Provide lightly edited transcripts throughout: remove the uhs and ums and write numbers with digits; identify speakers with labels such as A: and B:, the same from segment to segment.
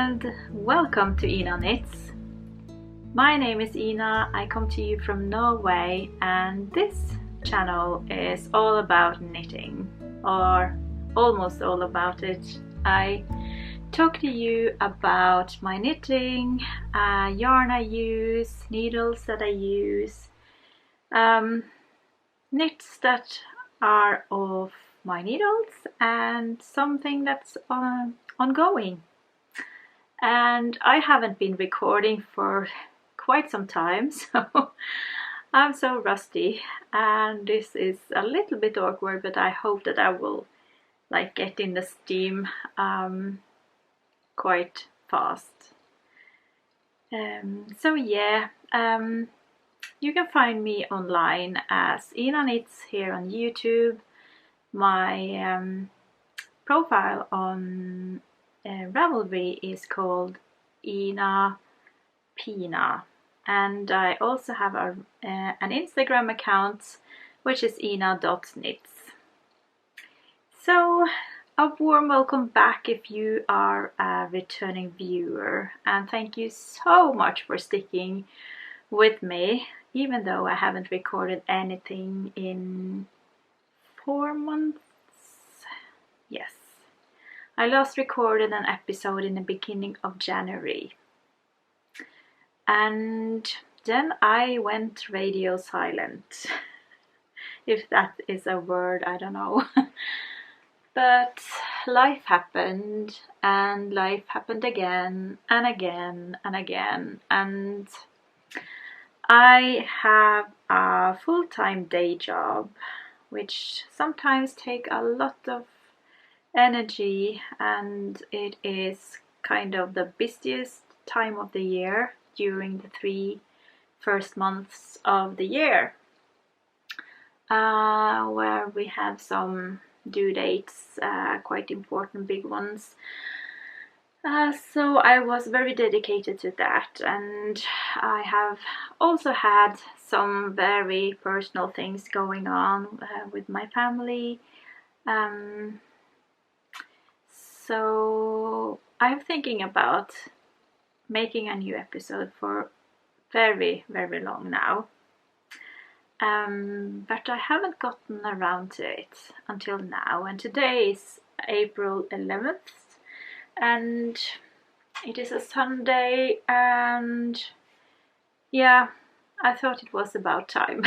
A: and welcome to Ina Knits. My name is Ina, I come to you from Norway, and this channel is all about knitting, or almost all about it. I talk to you about my knitting, yarn I use, needles that I use, knits that are of my needles, and something that's ongoing. And I haven't been recording for quite some time, so I'm so rusty, and this is a little bit awkward, but I hope that I will get in the steam quite fast. So yeah, you can find me online as Ina Knits here on YouTube. My profile on Ravelry is called inapina, and I also have an Instagram account which is ina.knits. So a warm welcome back if you are a returning viewer, and thank you so much for sticking with me, even though I haven't recorded anything in 4 months. Yes, I last recorded an episode in the beginning of January, and then I went radio silent. If that is a word, I don't know. But life happened, and life happened again and again and again, and I have a full-time day job which sometimes take a lot of energy, and it is kind of the busiest time of the year during the 3 first months of the year, where we have some due dates, quite important big ones. So I was very dedicated to that, and I have also had some very personal things going on with my family. So I'm thinking about making a new episode for very long now, but I haven't gotten around to it until now, and today is April 11th, and it is a Sunday, and yeah, I thought it was about time.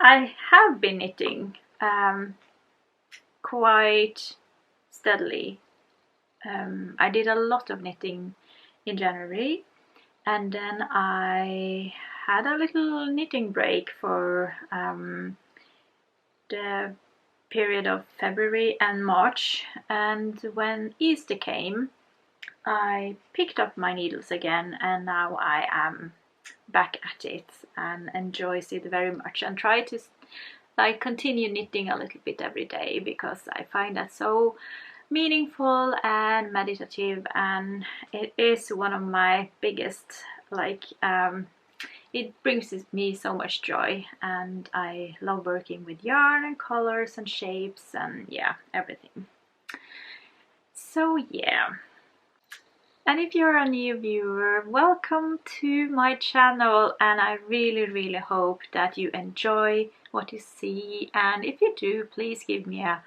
A: I have been knitting quite steadily. I did a lot of knitting in January, and then I had a little knitting break for the period of February and March, and when Easter came I picked up my needles again, and now I am back at it and enjoys it very much, and try to continue knitting a little bit every day, because I find that so meaningful and meditative, and it is one of my biggest it brings me so much joy, and I love working with yarn and colors and shapes and yeah, everything. So yeah, and if you're a new viewer, welcome to my channel, and I really hope that you enjoy what you see, and if you do, please give me a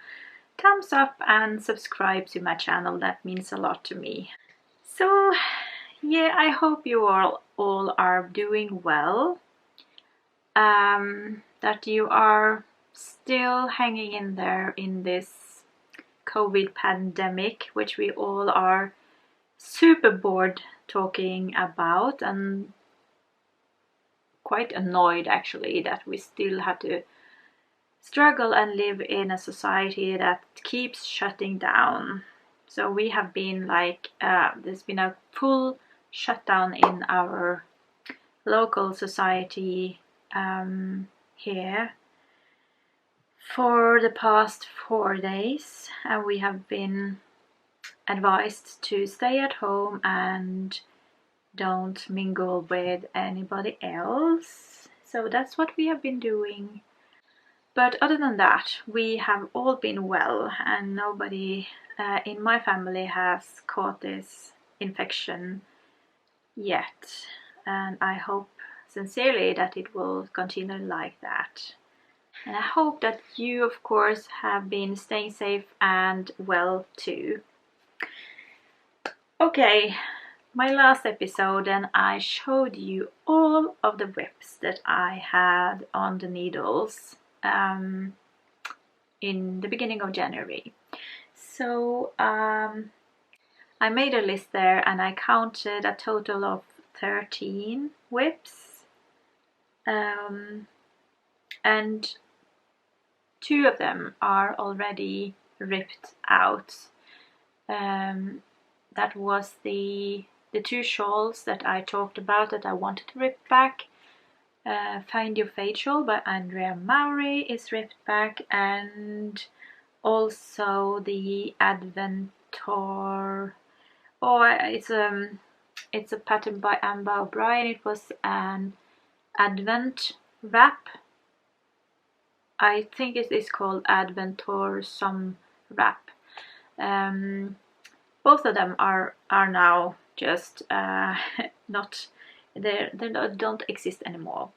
A: thumbs up and subscribe to my channel. That means a lot to me. So yeah, I hope you all are doing well, that you are still hanging in there in this COVID pandemic, which we all are super bored talking about, and quite annoyed actually that we still have to struggle and live in a society that keeps shutting down. So we have been there's been a full shutdown in our local society here for the past 4 days, and we have been advised to stay at home and don't mingle with anybody else. So that's what we have been doing. But other than that, we have all been well, and nobody in my family has caught this infection yet, and I hope sincerely that it will continue like that. And I hope that you, of course, have been staying safe and well too. Okay, my last episode, and I showed you all of the whips that I had on the needles in the beginning of January. So I made a list there and I counted a total of 13 whips, and 2 of them are already ripped out. That was the 2 shawls that I talked about that I wanted to rip back. Find Your Fate shawl by Andrea Mowry is ripped back, and also the Adventor. Oh, it's a pattern by Amber O'Brien. It was an Advent wrap. I think it is called Adventor some wrap. Both of them are now just not, they don't exist anymore.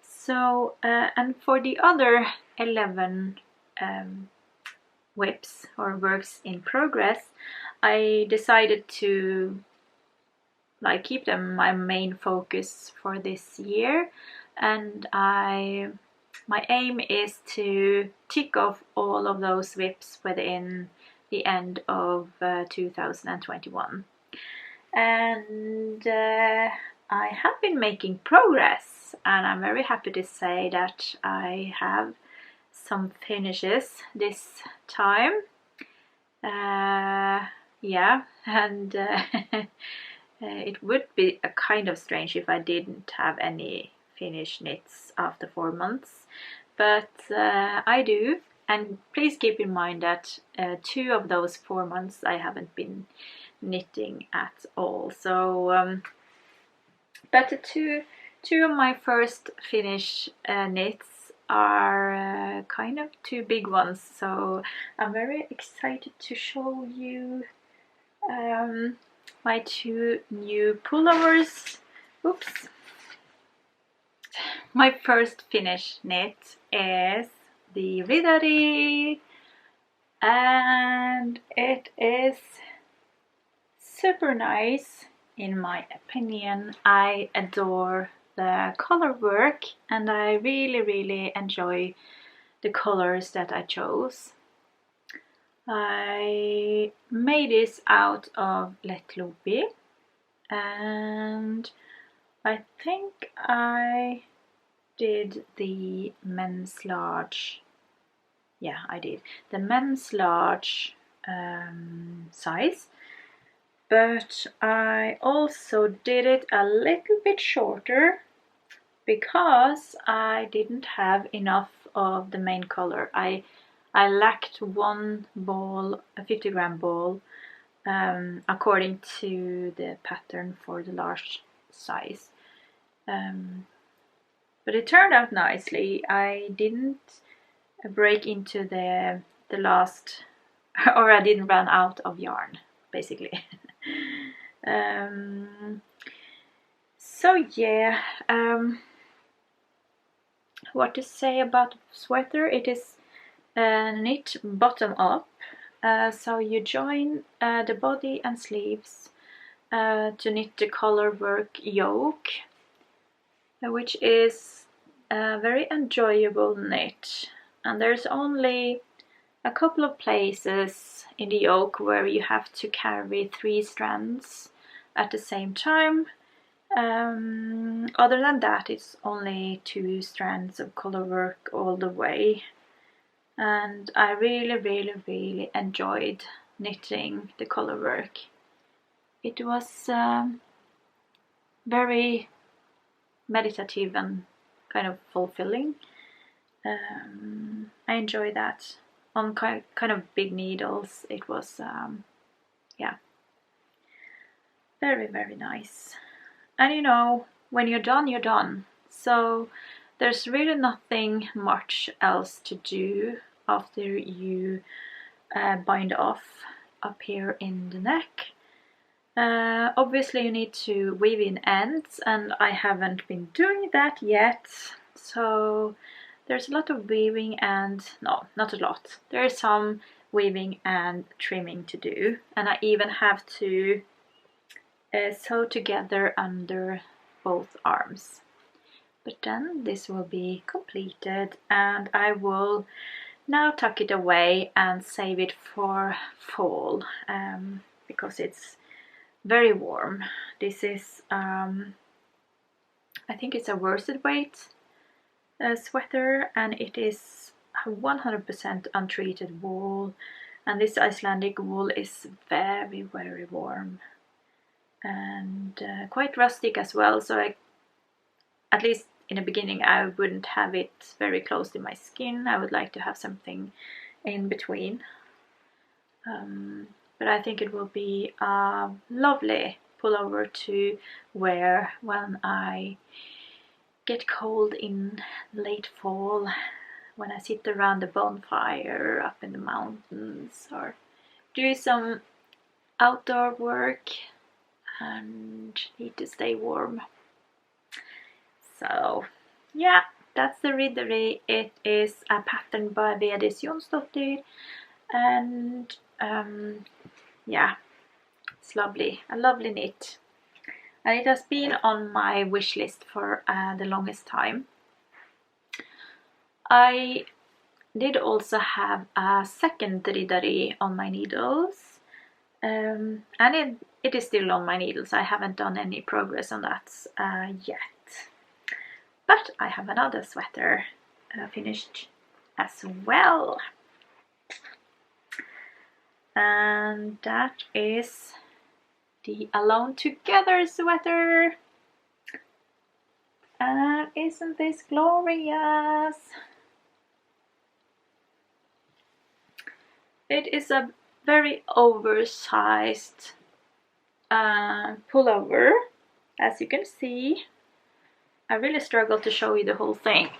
A: So and for the other 11 whips or works in progress, I decided to keep them my main focus for this year, and my aim is to tick off all of those whips within the end of 2021. And I have been making progress, and I'm very happy to say that I have some finishes this time. Yeah, and it would be a kind of strange if I didn't have any finished knits after 4 months, but I do. And please keep in mind that 2 of those 4 months I haven't been knitting at all. So, but the two of my first finished knits are kind of 2 big ones. So I'm very excited to show you my 2 new pullovers. Oops. My first finished knit is the Riddari, and it is super nice in my opinion. I adore the color work, and I really enjoy the colors that I chose. I made this out of let Luby, and I think I did the men's large. Yeah, I did the men's large size, but I also did it a little bit shorter because I didn't have enough of the main color. I lacked 1 ball, a 50-gram ball, according to the pattern for the large size. But it turned out nicely. I didn't break into the last, or I didn't run out of yarn, basically. So yeah, what to say about the sweater? It is knit bottom up, so you join the body and sleeves to knit the color work yoke, which is a very enjoyable knit. And there's only a couple of places in the yoke where you have to carry 3 strands at the same time. Other than that, it's only 2 strands of color work all the way. And I really enjoyed knitting the color work. It was very meditative and kind of fulfilling. I enjoy that. On kind of big needles, it was yeah, very nice. And you know, when you're done, you're done. So there's really nothing much else to do after you bind off up here in the neck. Obviously you need to weave in ends, and I haven't been doing that yet, so there's a lot of weaving and, no, not a lot, there's some weaving and trimming to do, and I even have to sew together under both arms. But then this will be completed, and I will now tuck it away and save it for fall, because it's very warm. This is, I think it's a worsted weight sweater, and it is 100% untreated wool, and this Icelandic wool is very, very warm and quite rustic as well, so at least in the beginning I wouldn't have it very close to my skin. I would like to have something in between. But I think it will be a lovely pullover to wear when I get cold in late fall, when I sit around the bonfire up in the mountains or do some outdoor work and need to stay warm. So yeah, that's the Riddari. It is a pattern by Vedis Jonsdottir, and yeah, it's lovely, a lovely knit, and it has been on my wish list for the longest time. I did also have a second Riddari on my needles, and it is still on my needles. I haven't done any progress on that yet. But I have another sweater finished as well. And that is the Alone Together sweater. And isn't this glorious? It is a very oversized pullover, as you can see. I really struggle to show you the whole thing.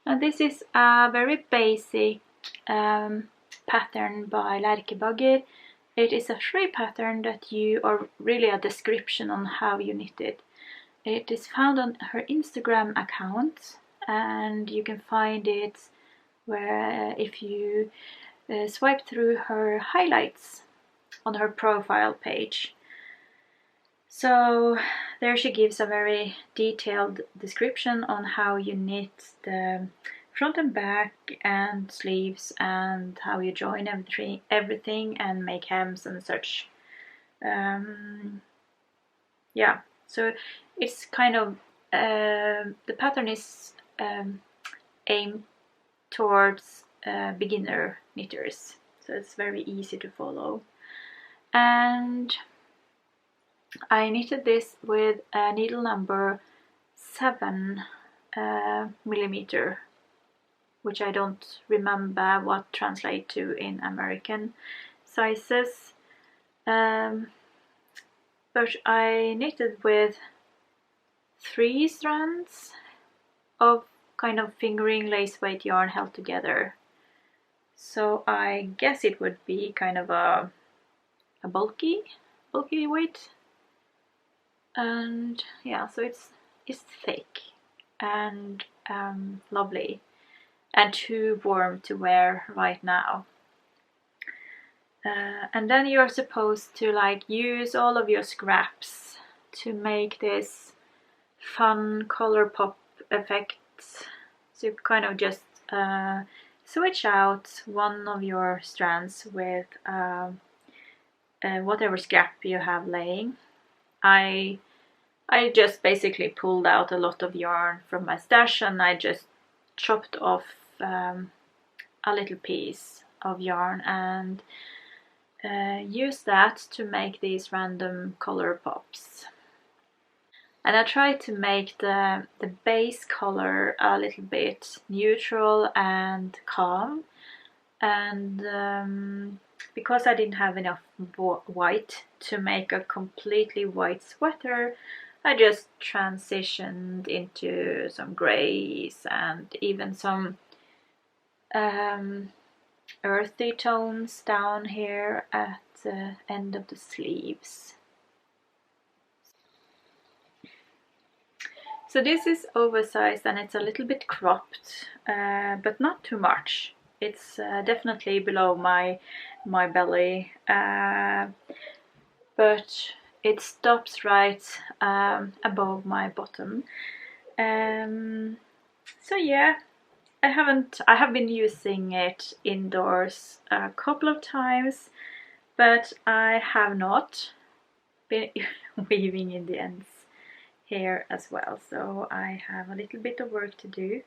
A: And this is a very basic pattern by Lerkebagger. It is a free pattern that or really a description on how you knit it. It is found on her Instagram account, and you can find it where if you swipe through her highlights on her profile page. So there she gives a very detailed description on how you knit the front and back and sleeves, and how you join everything and make hems and such. Yeah, so it's kind of the pattern is aimed towards beginner knitters, so it's very easy to follow. And I knitted this with needle number 7 millimeter, which I don't remember what translate to in American sizes, but I knitted with 3 strands of kind of fingering lace weight yarn held together, so I guess it would be kind of a bulky weight. And yeah, so it's thick and lovely and too warm to wear right now. And then you're supposed to like use all of your scraps to make this fun color pop effect. So you kind of just switch out one of your strands with whatever scrap you have laying. I just basically pulled out a lot of yarn from my stash, and I just chopped off a little piece of yarn and used that to make these random color pops. And I tried to make the base color a little bit neutral and calm, and because I didn't have enough white to make a completely white sweater, I just transitioned into some greys and even some earthy tones down here at the end of the sleeves. So this is oversized and it's a little bit cropped, but not too much. It's definitely below my belly, but it stops right above my bottom. So yeah, I have been using it indoors a couple of times, but I have not been weaving in the ends here as well, so I have a little bit of work to do.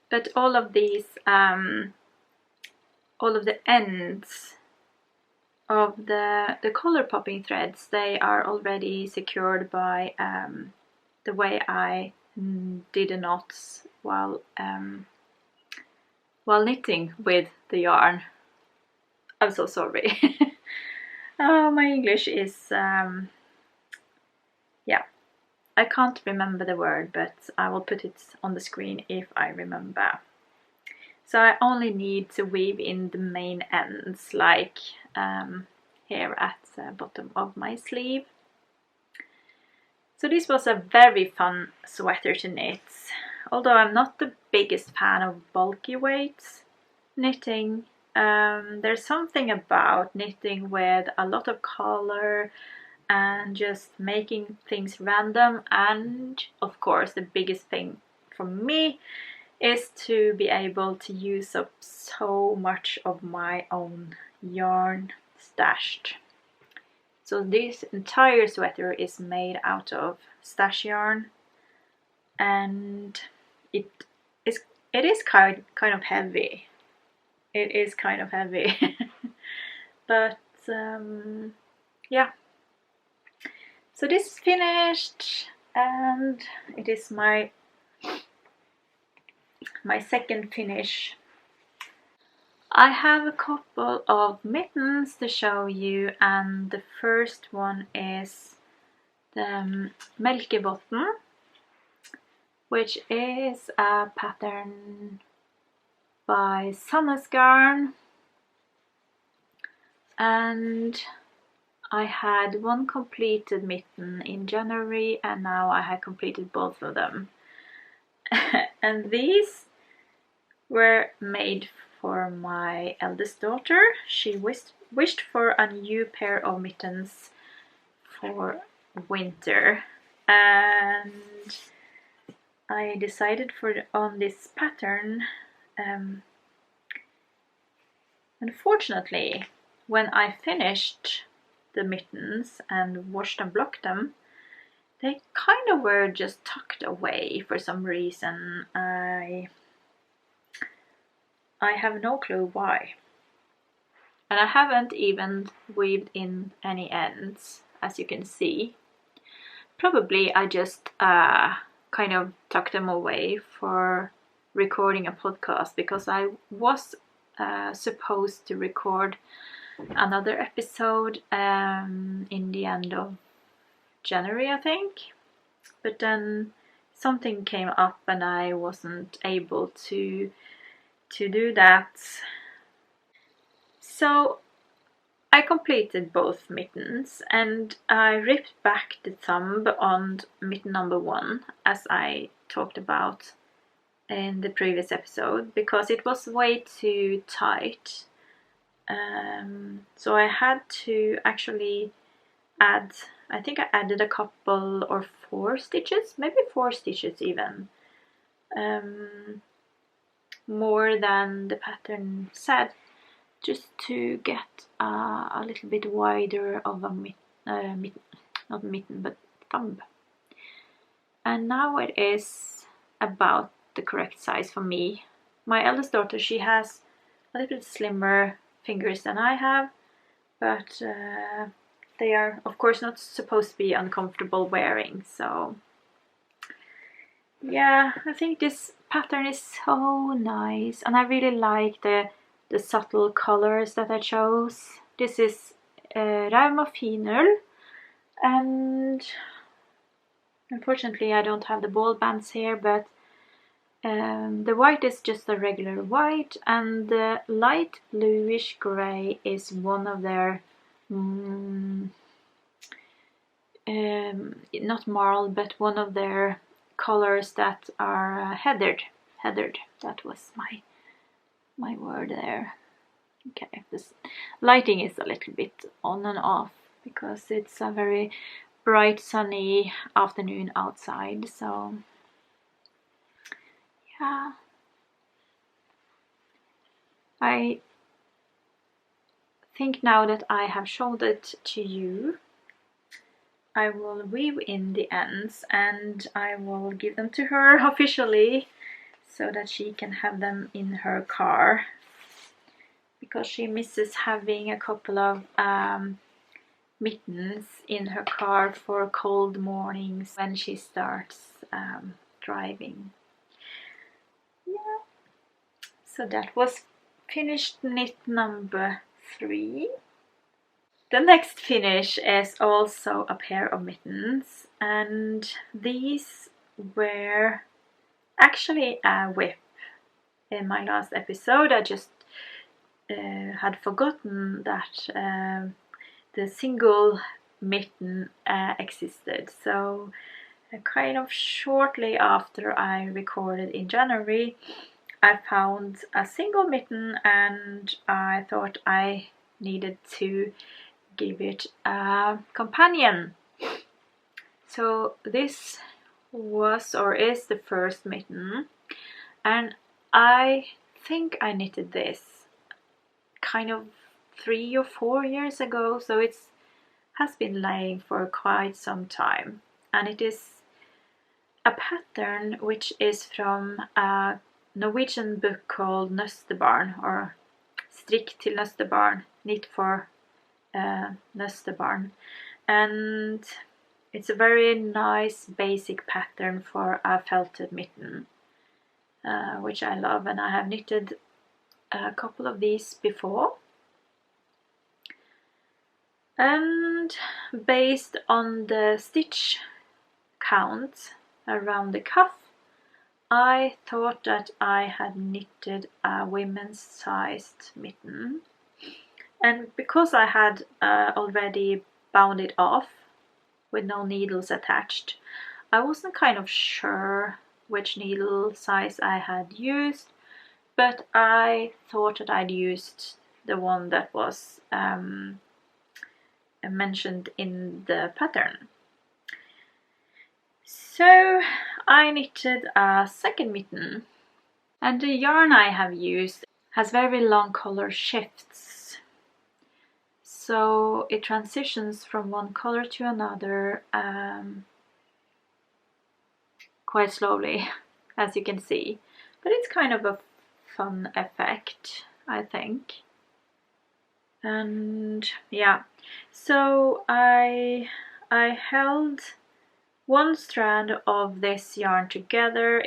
A: But all of these, all of the ends of the color popping threads, they are already secured by the way I did the knots while knitting with the yarn. I'm so sorry. Oh, my English is yeah, I can't remember the word, but I will put it on the screen if I remember. So I only need to weave in the main ends, like here at the bottom of my sleeve. So this was a very fun sweater to knit. Although I'm not the biggest fan of bulky weights knitting, there's something about knitting with a lot of color and just making things random, and of course the biggest thing for me is to be able to use up so much of my own yarn stashed. So this entire sweater is made out of stash yarn, and it is kind of heavy. It is kind of heavy, but yeah. So this is finished, and it is my second finish. I have a couple of mittens to show you, and the first one is the Melkebotten, which is a pattern by Sandnesgarn, and I had one completed mitten in January, and now I had completed both of them. And these were made for my eldest daughter. She wished for a new pair of mittens for winter, and I decided on this pattern. Unfortunately, when I finished the mittens and washed and blocked them, they kind of were just tucked away for some reason. I have no clue why. And I haven't even weaved in any ends, as you can see. Probably I just kind of tucked them away for recording a podcast, because I was supposed to record another episode in the end of January, I think, but then something came up and I wasn't able to do that. So I completed both mittens, and I ripped back the thumb on mitten number 1, as I talked about in the previous episode, because it was way too tight. So I had to actually add, I think I added a couple or 4 stitches, maybe 4 stitches even, more than the pattern said, just to get a little bit wider of a not mitten, but thumb. And now it is about the correct size for me. My eldest daughter, she has a little bit slimmer fingers than I have, but they are of course not supposed to be uncomfortable wearing, so yeah, I think this pattern is so nice, and I really like the subtle colors that I chose. This is Rauma Finull, and Unfortunately, I don't have the ball bands here, but the white is just a regular white, and the light bluish gray is one of their not marl, but one of their colors that are heathered. That was my word there. Okay, this lighting is a little bit on and off because it's a very bright sunny afternoon outside, so yeah. I think now that I have showed it to you, I will weave in the ends and I will give them to her officially so that she can have them in her car, because she misses having a couple of mittens in her car for cold mornings when she starts driving. Yeah, so that was finished knit number 3. The next finish is also a pair of mittens, and these were actually a whip. In my last episode I just had forgotten that the single mitten existed, so kind of shortly after I recorded in January I found a single mitten and I thought I needed to give it a companion. So this was or is the first mitten, and I think I knitted this kind of 3 or 4 years ago, so it has been laying for quite some time, and it is a pattern which is from a Norwegian book called Nøstebarn, or Strikk til Nøstebarn, knit for Nøstebarn, and it's a very nice basic pattern for a felted mitten, which I love, and I have knitted a couple of these before. And based on the stitch count around the cuff, I thought that I had knitted a women's sized mitten, and because I had already bound it off with no needles attached, I wasn't kind of sure which needle size I had used, but I thought that I'd used the one that was mentioned in the pattern. So I knitted a second mitten, and the yarn I have used has very long color shifts, so it transitions from one color to another quite slowly, as you can see, but it's kind of a fun effect, I think. And yeah, so I held one strand of this yarn together.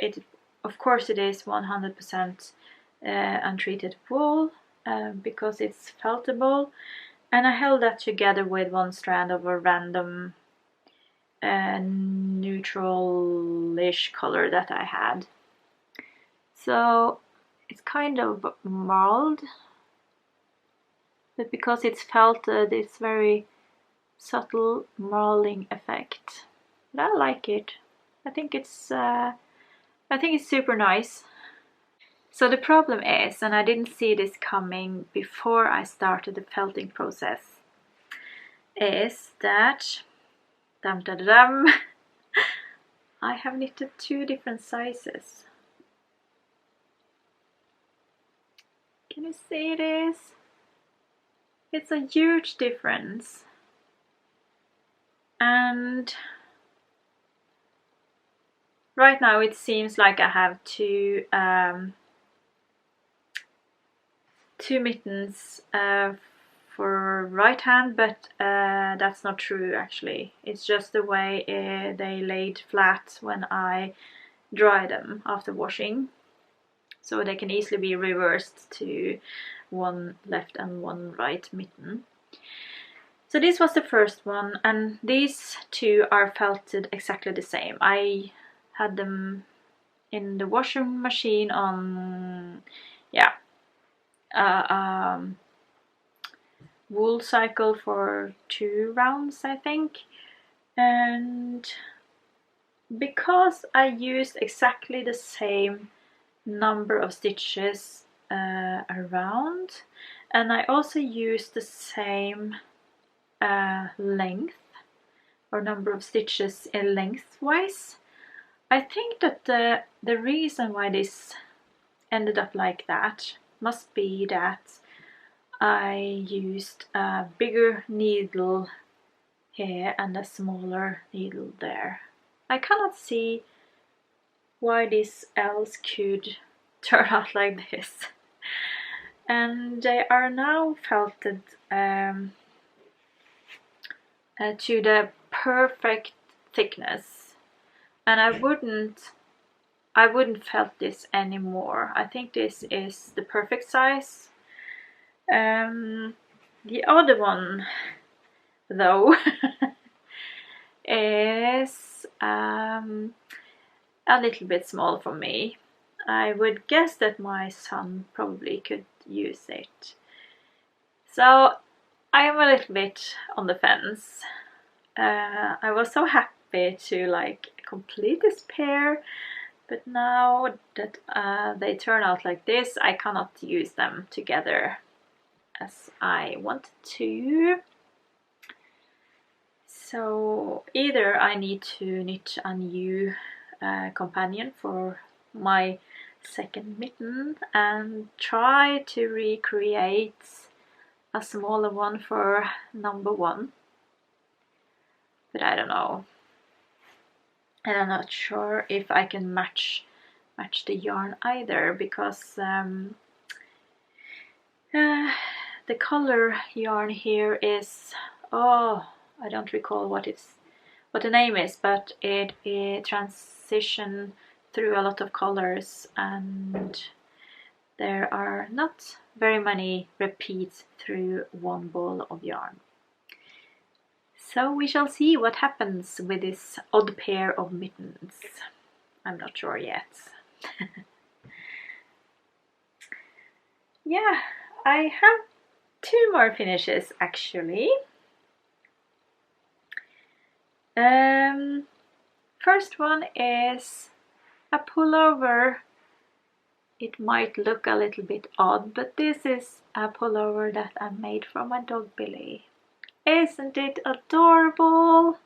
A: Of course it is 100% untreated wool because it's feltable, and I held that together with one strand of a random neutral-ish color that I had. So it's kind of marled, but because it's felted, it's very subtle marling effect. But I like it. I think it's super nice. So the problem is, and I didn't see this coming before I started the felting process, is that I have knitted 2 different sizes. Can you see this? It's a huge difference, and right now it seems like I have two mittens for right hand, but that's not true actually. It's just the way they laid flat when I dry them after washing, so they can easily be reversed to one left and one right mitten. So this was the first one, and these two are felted exactly the same. I had them in the washing machine on, yeah, wool cycle for 2 rounds, I think. And because I used exactly the same number of stitches around, and I also used the same length or number of stitches in lengthwise, I think that the reason why this ended up like that must be that I used a bigger needle here and a smaller needle there. I cannot see why this else could turn out like this. And they are now felted to the perfect thickness, and I wouldn't felt this anymore. I think this is the perfect size. The other one though is a little bit small for me. I would guess that my son probably could use it. So I am a little bit on the fence. I was so happy to like complete this pair, but now that they turn out like this, I cannot use them together as I want to. So either I need to knit a new companion for my second mitten and try to recreate a smaller one for number 1, but I don't know, and I'm not sure if I can match the yarn either, because the color yarn here is, oh, I don't recall what the name is, but it transition through a lot of colors, and there are not very many repeats through one ball of yarn. So we shall see what happens with this odd pair of mittens. I'm not sure yet. Yeah, I have 2 more finishes actually. First one is a pullover. It might look a little bit odd, but this is a pullover that I made for my dog Billy. Isn't it adorable?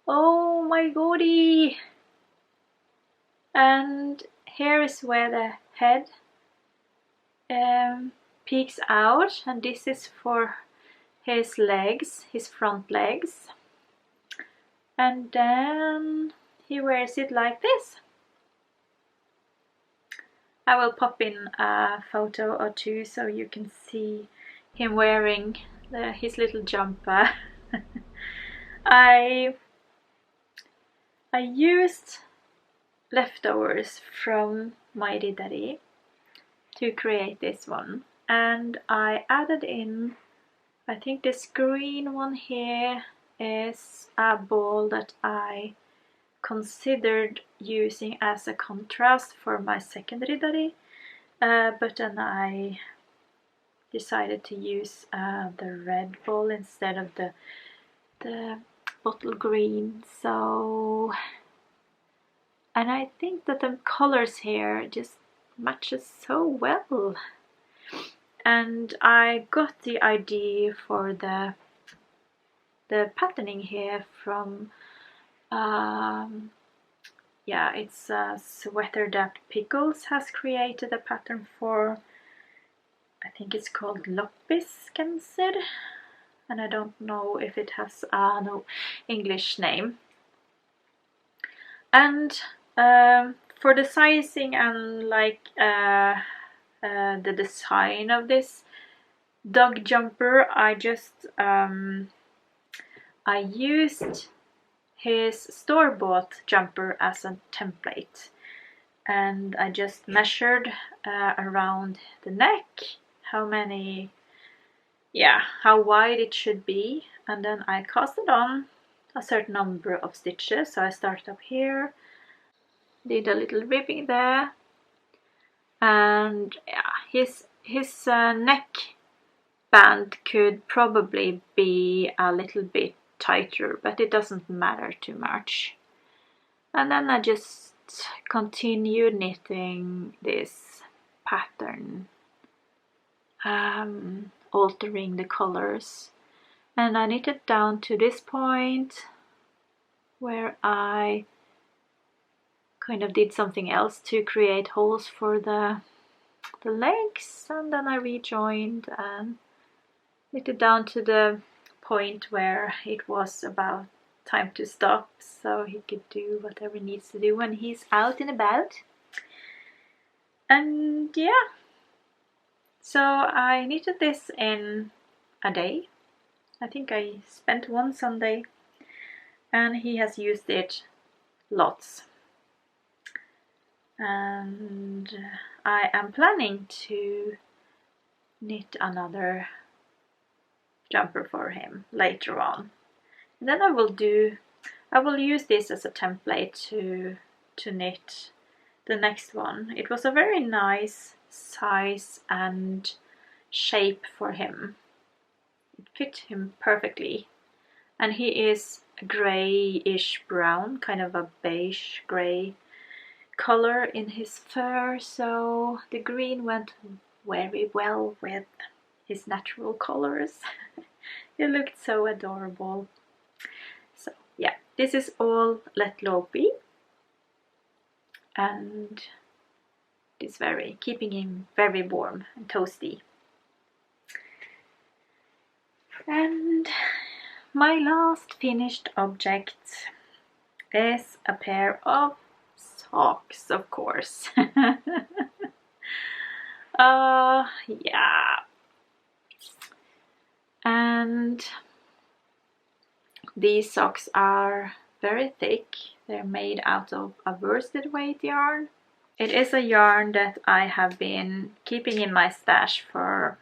A: Oh my goodie! And here is where the head peeks out, and this is for his legs, his front legs. And then he wears it like this. I will pop in a photo or 2 so you can see him wearing his little jumper. I used leftovers from my Riddari to create this one, and I added in, I think this green one here is a ball that I considered using as a contrast for my second Riddari, but then I decided to use the red ball instead of the bottle green. So, and I think that the colors here just matches so well, and I got the idea for the patterning here from yeah, it's a sweater that Pickles has created a pattern for. I think it's called Loppis Genser, and I don't know if it has no English name. And for the sizing and like the design of this dog jumper, I just I used his store-bought jumper as a template, and I just measured around the neck how many yeah, how wide it should be, and then I cast it on a certain number of stitches. So I started up here, did a little ribbing there, and yeah, his neck band could probably be a little bit tighter, but it doesn't matter too much. And then I just continue knitting this pattern, altering the colors, and I knitted down to this point where I kind of did something else to create holes for the legs, and then I rejoined and knitted down to the point where it was about time to stop, so he could do whatever he needs to do when he's out and about. And yeah, so I knitted this in a day. I think I spent one Sunday, and he has used it lots. And I am planning to knit another jumper for him later on. And then I will use this as a template to knit the next one. It was a very nice size and shape for him. It fit him perfectly. And he is a grayish brown, kind of a beige grey color in his fur, so the green went very well with his natural colors. He looked so adorable. So yeah, this is all Let Low Be, and it's keeping him very warm and toasty. And my last finished object is a pair of socks, of course. Yeah. And these socks are very thick. They're made out of a worsted weight yarn. It is a yarn that I have been keeping in my stash for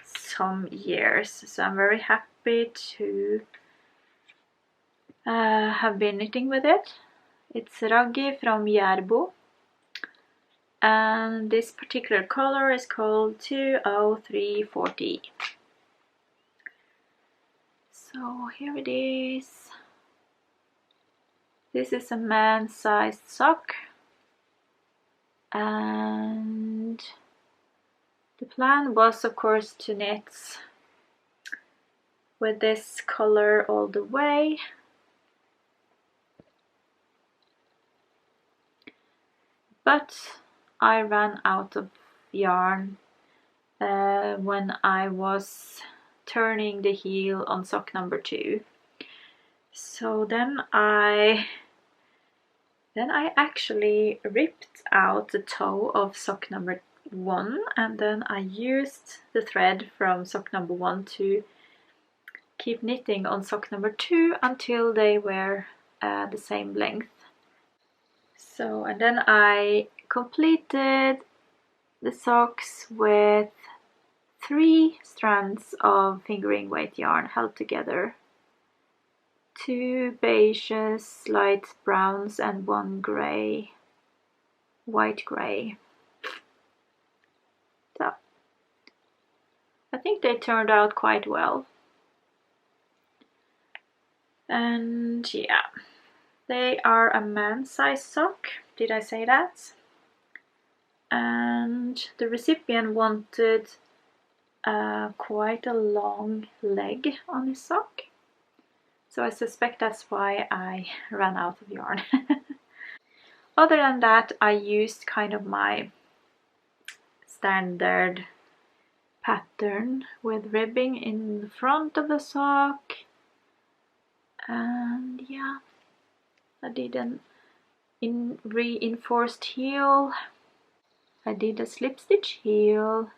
A: some years, so I'm very happy to have been knitting with it. It's Raggi from Järbo, and this particular color is called 20340. So here it is. This is a man-sized sock, and the plan was, of course, to knit with this color all the way. But I ran out of yarn when I was turning the heel on sock number 2. So then I actually ripped out the toe of sock number 1, and then I used the thread from sock number 1 to keep knitting on sock number 2 until they were the same length. So, and then I completed the socks with 3 strands of fingering weight yarn held together. 2 beiges, light browns, and 1 grey, white grey. So, I think they turned out quite well. And yeah, they are a man-sized sock, did I say that? And the recipient wanted quite a long leg on his sock, so I suspect that's why I ran out of yarn. Other than that, I used kind of my standard pattern with ribbing in the front of the sock, and yeah, I did an reinforced heel. I did a slip stitch heel,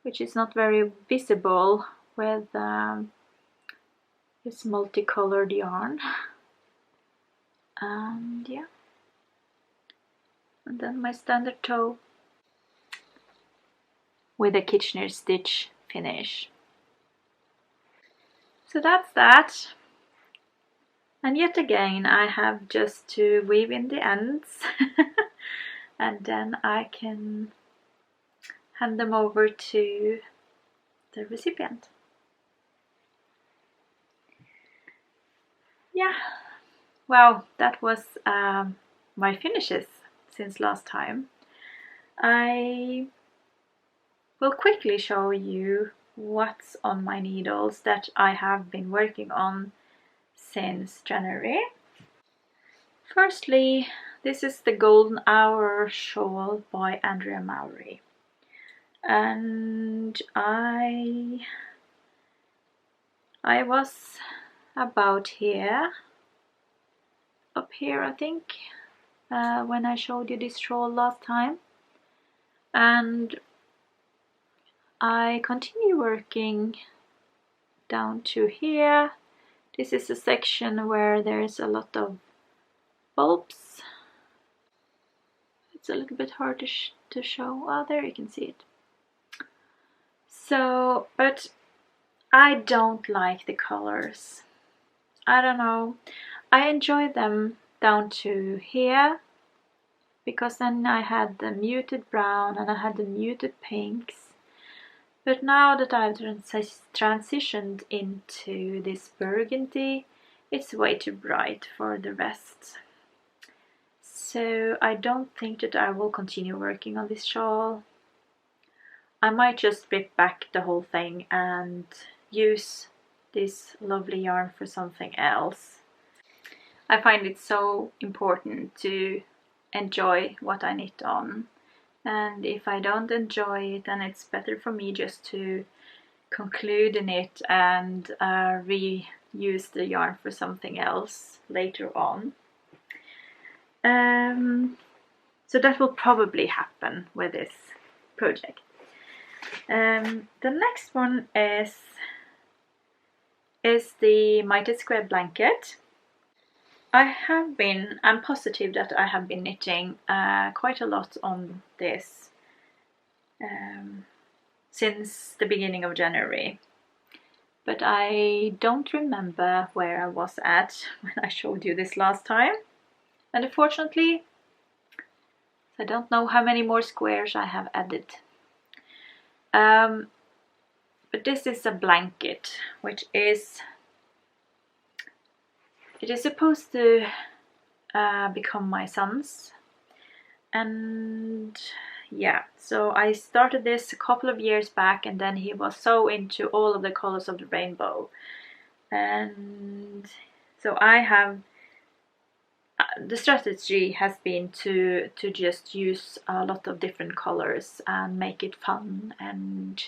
A: which is not very visible with this multicolored yarn. And yeah, and then my standard toe with a Kitchener stitch finish. So that's that. And yet again I have just to weave in the ends and then I can hand them over to the recipient. Yeah, well, that was my finishes since last time. I will quickly show you what's on my needles that I have been working on since January. Firstly, this is the Golden Hour shawl by Andrea Mowry, and I was about here, up here I think, when I showed you this shawl last time, and I continue working down to here. This is a section where there's a lot of bulbs. It's a little bit hard to show. Oh, there you can see it. So, but I don't like the colors. I don't know. I enjoy them down to here, because then I had the muted brown and I had the muted pinks. But now that I've transitioned into this burgundy, it's way too bright for the rest. So I don't think that I will continue working on this shawl. I might just strip back the whole thing and use this lovely yarn for something else. I find it so important to enjoy what I knit on, and if I don't enjoy it, then it's better for me just to conclude in it and reuse the yarn for something else later on. So that will probably happen with this project. The next one is the Mitten square blanket. I'm positive that I have been knitting quite a lot on this since the beginning of January, but I don't remember where I was at when I showed you this last time, and unfortunately I don't know how many more squares I have added. But this is a blanket, which is supposed to become my son's, and yeah, so I started this a couple of years back, and then he was so into all of the colors of the rainbow, and so I have the strategy has been to just use a lot of different colors and make it fun, and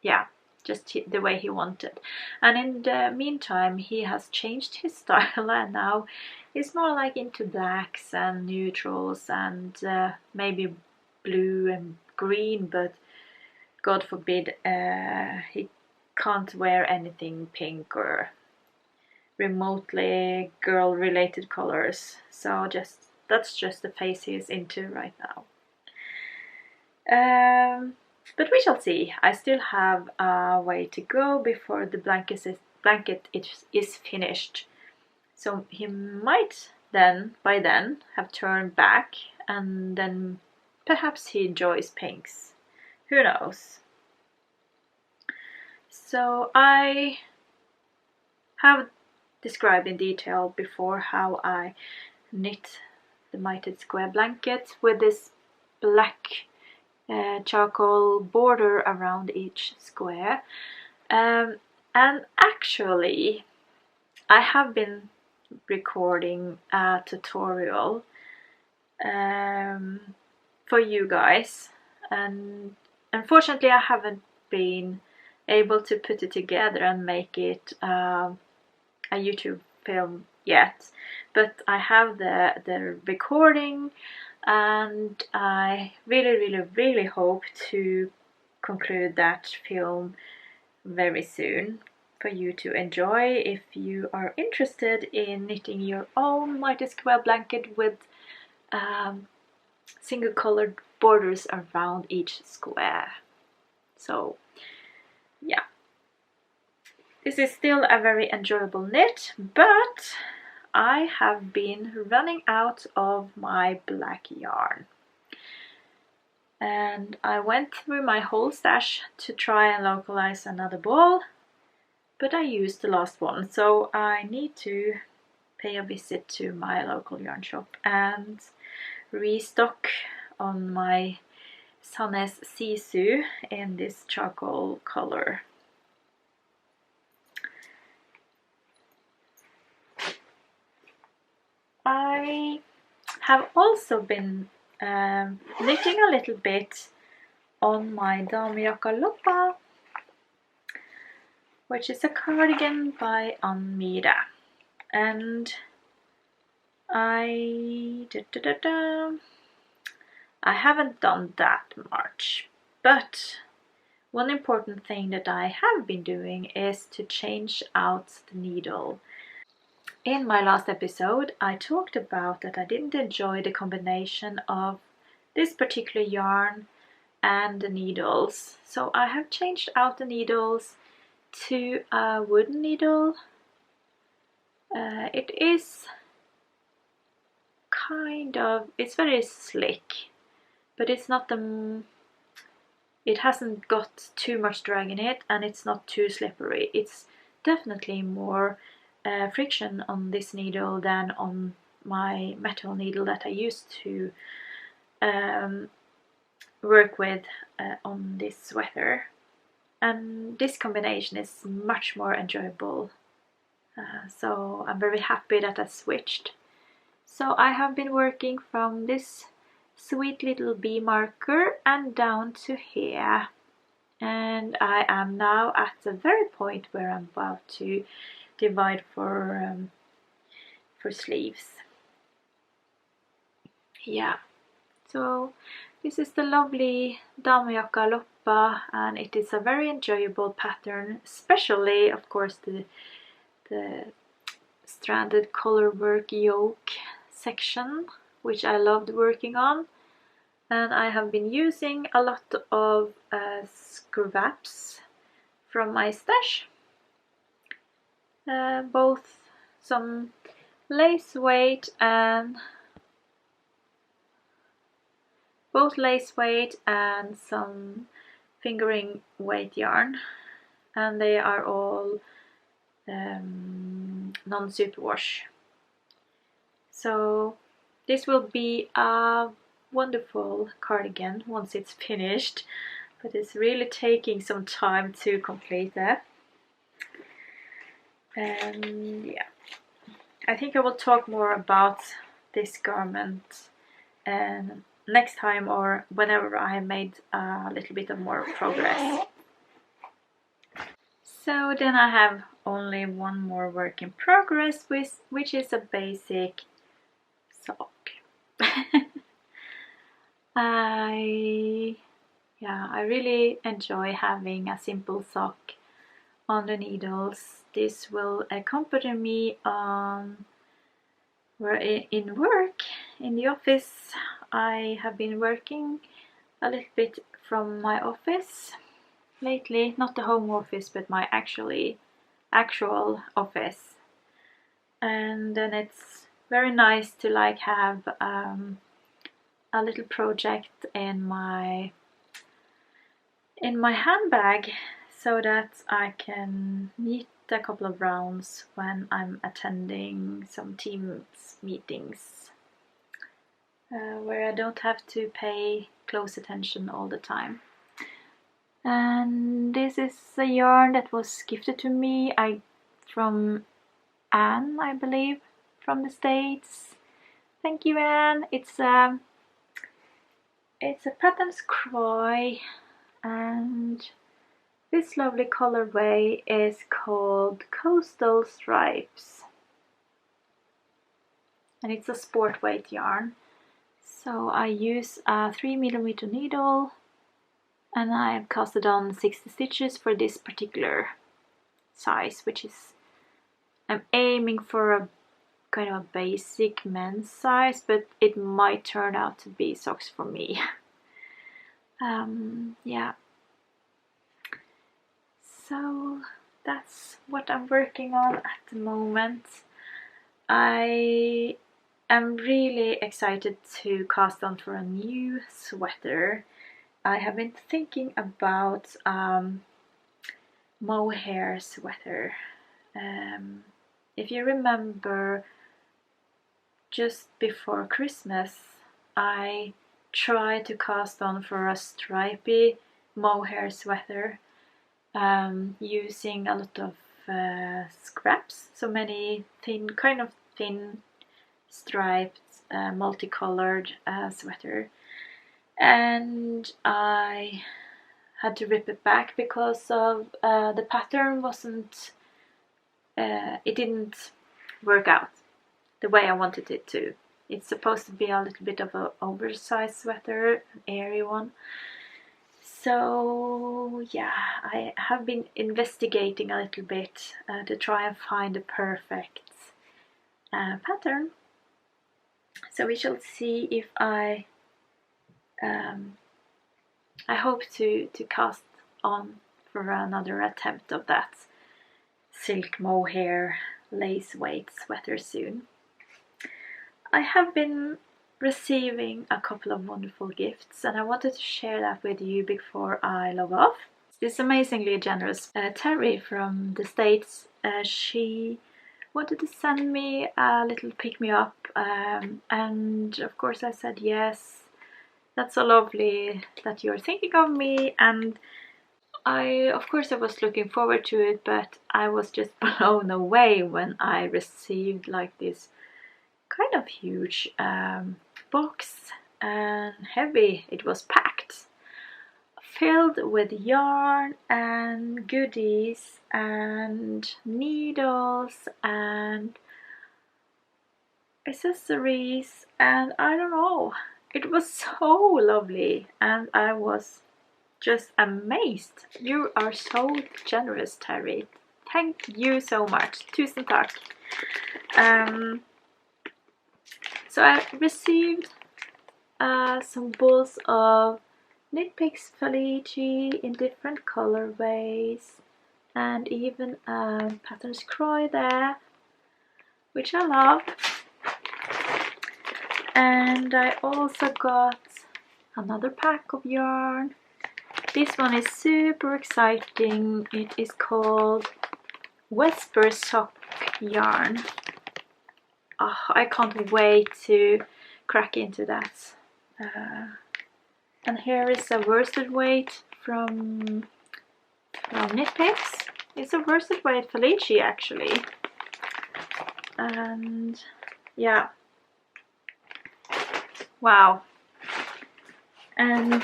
A: yeah, just the way he wanted. And in the meantime he has changed his style, and now he's more like into blacks and neutrals and maybe blue and green, but God forbid he can't wear anything pink or remotely girl related colors. So that's just the phase he's into right now. But we shall see. I still have a way to go before the blanket is finished. So he might then, by then, have turned back, and then perhaps he enjoys pinks. Who knows? So I have described in detail before how I knit the Mitten square blanket with this black charcoal border around each square, and actually I have been recording a tutorial for you guys, and unfortunately I haven't been able to put it together and make it a YouTube film yet, but I have the recording, and I really hope to conclude that film very soon for you to enjoy if you are interested in knitting your own Mitten square blanket with single colored borders around each square. So yeah, This is still a very enjoyable knit, but I have been running out of my black yarn. And I went through my whole stash to try and localize another ball, but I used the last one, so I need to pay a visit to my local yarn shop and restock on my Sandnes Sisu in this charcoal color. I have also been knitting a little bit on my Damejacka Loppa, which is a cardigan by Anmira, and I haven't done that much, but one important thing that I have been doing is to change out the needle. In my last episode, I talked about that I didn't enjoy the combination of this particular yarn and the needles, so I have changed out the needles to a wooden needle. It is it's very slick, but it's not it hasn't got too much drag in it, and it's not too slippery. It's definitely more friction on this needle than on my metal needle that I used to work with on this sweater, and this combination is much more enjoyable, so I'm very happy that I switched. So I have been working from this sweet little bee marker and down to here, and I am now at the very point where I'm about to divide for sleeves. Yeah, so this is the lovely Damejacka Loppa, and it is a very enjoyable pattern, especially of course the stranded color work yoke section, which I loved working on. And I have been using a lot of scraps from my stash, both some lace weight and some fingering weight yarn, and they are all non-superwash. So this will be a wonderful cardigan once it's finished, but it's really taking some time to complete that. And yeah, I think I will talk more about this garment next time, or whenever I made a little bit of more progress. So then I have only one more work in progress, which is a basic sock. I really enjoy having a simple sock on the needles. This will accompany me on in work, in the office. I have been working a little bit from my office lately, not the home office, but my actual office, and then it's very nice to like have a little project in my handbag, so that I can knit a couple of rounds when I'm attending some Teams meetings, where I don't have to pay close attention all the time. And this is a yarn that was gifted to me from Anne, I believe, from the States. Thank you, Anne. It's a Patterns Croy, and this lovely colorway is called Coastal Stripes, and it's a sport weight yarn. So I use a 3mm needle, and I have casted on 60 stitches for this particular size, which is, I'm aiming for a kind of a basic men's size, but it might turn out to be socks for me. Yeah. So that's what I'm working on at the moment. I am really excited to cast on for a new sweater. I have been thinking about mohair sweater. If you remember, just before Christmas I tried to cast on for a stripy mohair sweater using a lot of scraps, so many kind of thin striped multicolored sweater, and I had to rip it back because of the pattern wasn't it didn't work out the way I wanted it to. It's supposed to be a little bit of an oversized sweater, an airy one. So yeah, I have been investigating a little bit to try and find the perfect pattern. So we shall see if I hope to cast on for another attempt of that silk mohair lace weight sweater soon. I have been receiving a couple of wonderful gifts and I wanted to share that with you before I log off. This amazingly generous Terry from the States, she wanted to send me a little pick-me-up, and of course I said yes. That's so lovely that you're thinking of me, and of course I was looking forward to it, but I was just blown away when I received like this kind of huge box, and heavy. It was packed, filled with yarn and goodies and needles and accessories, and I don't know, it was so lovely and I was just amazed. You are so generous, Terry. Thank you so much. Tusen tack. So I received some balls of Knit Picks Felici in different colorways, and even a Patterns Croy there, which I love. And I also got another pack of yarn. This one is super exciting. It is called Whisper Sock yarn. Oh, I can't wait to crack into that. And here is a worsted weight from Knit Picks. It's a worsted weight Felici actually. And yeah, wow. And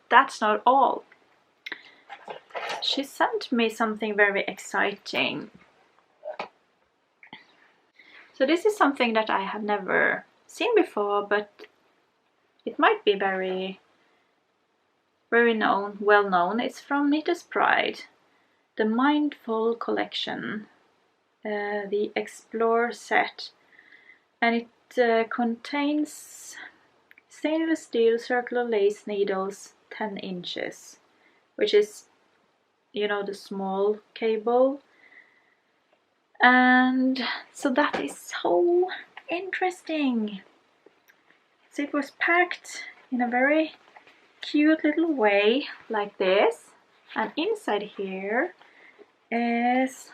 A: that's not all. She sent me something very exciting. So this is something that I have never seen before, but it might be very well known. It's from Knitter's Pride, the Mindful collection, the Explore set, and it contains stainless steel circular lace needles 10 inches, which is, you know, the small cable. And so that is so interesting. So it was packed in a very cute little way like this, and inside here is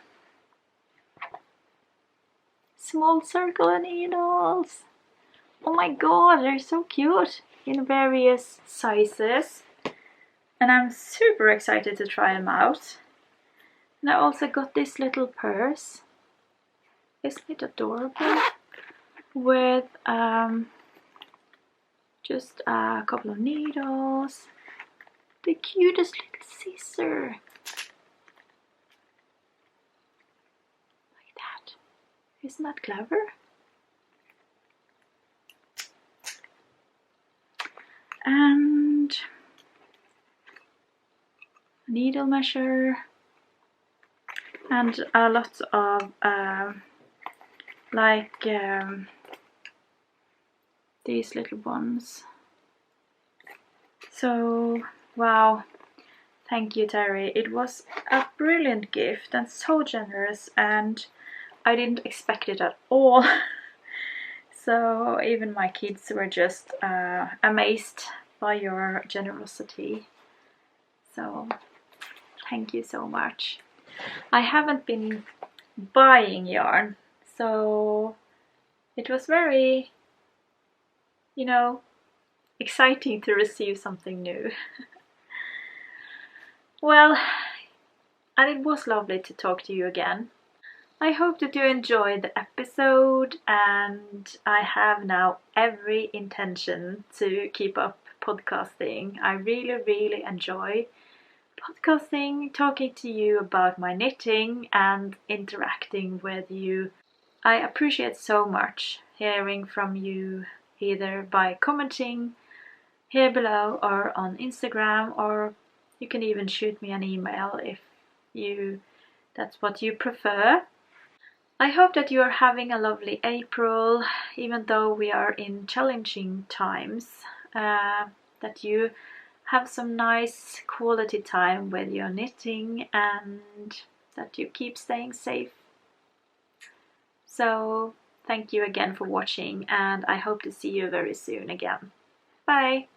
A: small circular needles. Oh my god, they're so cute in various sizes, and I'm super excited to try them out. And I also got this little purse. Isn't it adorable? With just a couple of needles, the cutest little scissor, like that. Isn't that clever? And needle measure, and a lot of these little ones. So wow, Thank you, Terry. It was a brilliant gift and so generous, and I didn't expect it at all. So even my kids were just amazed by your generosity. So thank you so much. I haven't been buying yarn, so it was very, exciting to receive something new. Well, and it was lovely to talk to you again. I hope that you enjoyed the episode, and I have now every intention to keep up podcasting. I really, really enjoy podcasting, talking to you about my knitting and interacting with you. I appreciate so much hearing from you, either by commenting here below or on Instagram, or you can even shoot me an email if that's what you prefer. I hope that you are having a lovely April, even though we are in challenging times, that you have some nice quality time with your knitting and that you keep staying safe. So thank you again for watching, and I hope to see you very soon again. Bye!